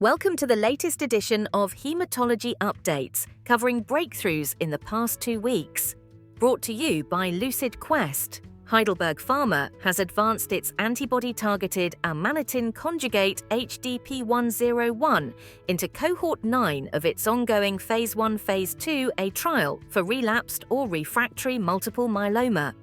Welcome to the latest edition of Hematology Updates, covering breakthroughs in the past 2 weeks. Brought to you by Lucid Quest, Heidelberg Pharma has advanced its antibody-targeted amanitin conjugate HDP-101 into Cohort 9 of its ongoing Phase 1, Phase 2A trial for relapsed or refractory multiple myeloma.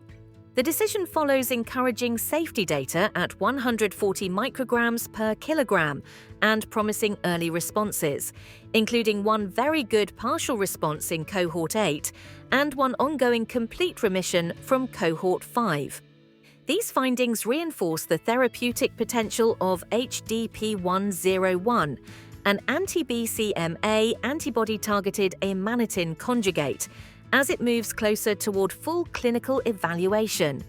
The decision follows encouraging safety data at 140 micrograms per kilogram and promising early responses, including one very good partial response in Cohort 8 and one ongoing complete remission from Cohort 5. These findings reinforce the therapeutic potential of HDP-101, an anti-BCMA antibody-targeted amanitin conjugate, as it moves closer toward full clinical evaluation.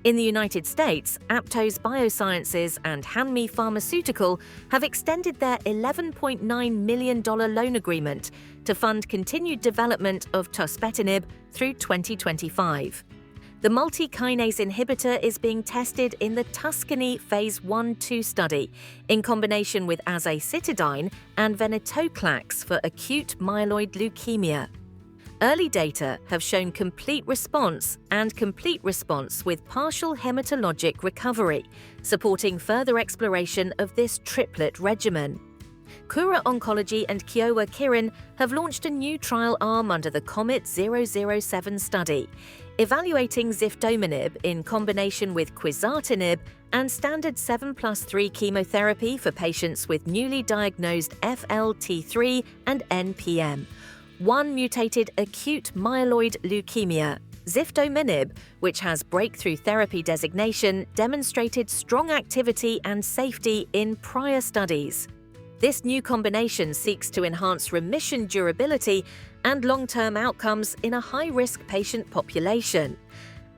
In the United States, Aptose Biosciences and Hanmi Pharmaceutical have extended their $11.9 million loan agreement to fund continued development of tuspetinib through 2025. The multi-kinase inhibitor is being tested in the TUSCANY Phase 1-2 study in combination with azacitidine and venetoclax for acute myeloid leukemia. Early data have shown complete response with partial hematologic recovery, supporting further exploration of this triplet regimen. Kura Oncology and Kyowa Kirin have launched a new trial arm under the COMET-007 study, evaluating ziftomenib in combination with quizartinib and standard 7+3 chemotherapy for patients with newly diagnosed FLT3 and NPM1 mutated acute myeloid leukemia. Ziftomenib, which has breakthrough therapy designation, demonstrated strong activity and safety in prior studies. This new combination seeks to enhance remission durability and long-term outcomes in a high-risk patient population.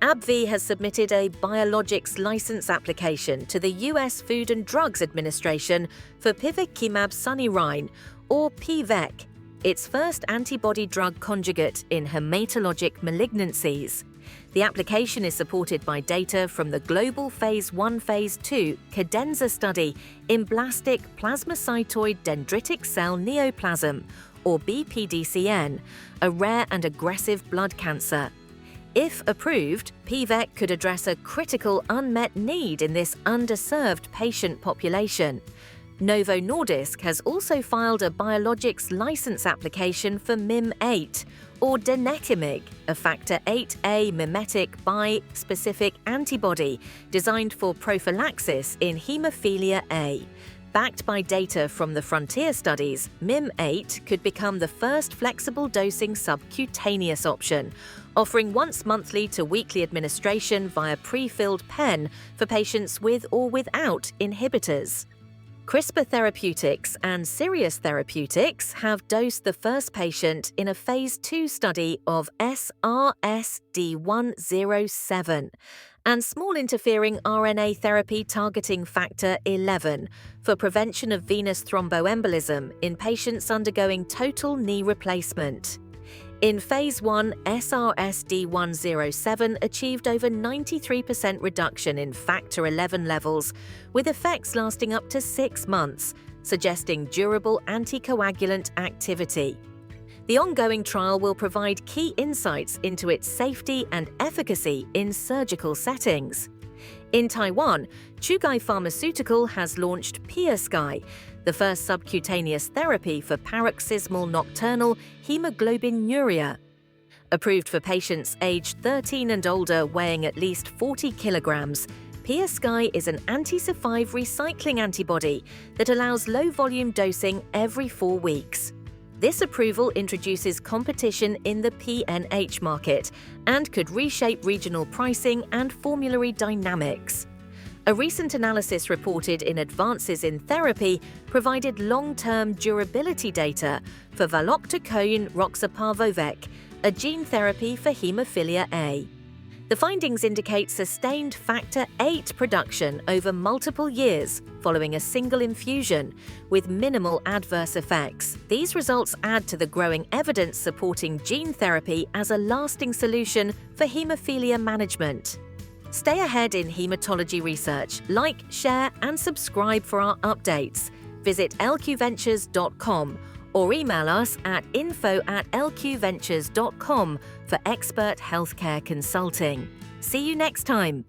AbbVie has submitted a biologics license application to the U.S. Food and Drugs Administration for pivekimab sunirine, or PVEK, its first antibody-drug conjugate in hematologic malignancies. The application is supported by data from the global Phase 1, Phase 2 cadenza study in blastic plasmacytoid dendritic cell neoplasm, or BPDCN, a rare and aggressive blood cancer. If approved, PVEK could address a critical unmet need in this underserved patient population. Novo Nordisk has also filed a biologics license application for Mim8, or denecimig, a factor VIIIa mimetic bispecific antibody designed for prophylaxis in hemophilia A. Backed by data from the Frontier studies, Mim8 could become the first flexible dosing subcutaneous option, offering once-monthly to weekly administration via pre-filled pen for patients with or without inhibitors. CRISPR Therapeutics and Sirius Therapeutics have dosed the first patient in a Phase 2 study of SRSD107 and small interfering RNA therapy targeting factor 11 for prevention of venous thromboembolism in patients undergoing total knee replacement. In Phase 1, SRSD107 achieved over 93% reduction in factor 11 levels, with effects lasting up to 6 months, suggesting durable anticoagulant activity. The ongoing trial will provide key insights into its safety and efficacy in surgical settings. In Taiwan, Chugai Pharmaceutical has launched PVEK, the first subcutaneous therapy for paroxysmal nocturnal hemoglobinuria. Approved for patients aged 13 and older weighing at least 40 kilograms, PVEK is an anti-C5 recycling antibody that allows low-volume dosing every 4 weeks. This approval introduces competition in the PNH market and could reshape regional pricing and formulary dynamics. A recent analysis reported in Advances in Therapy provided long-term durability data for valoctocogene roxaparvovec, a gene therapy for hemophilia A. The findings indicate sustained factor VIII production over multiple years following a single infusion, with minimal adverse effects. These results add to the growing evidence supporting gene therapy as a lasting solution for hemophilia management. Stay ahead in hematology research. Like, share, and subscribe for our updates. Visit lqventures.com or email us at info@lqventures.com for expert healthcare consulting. See you next time.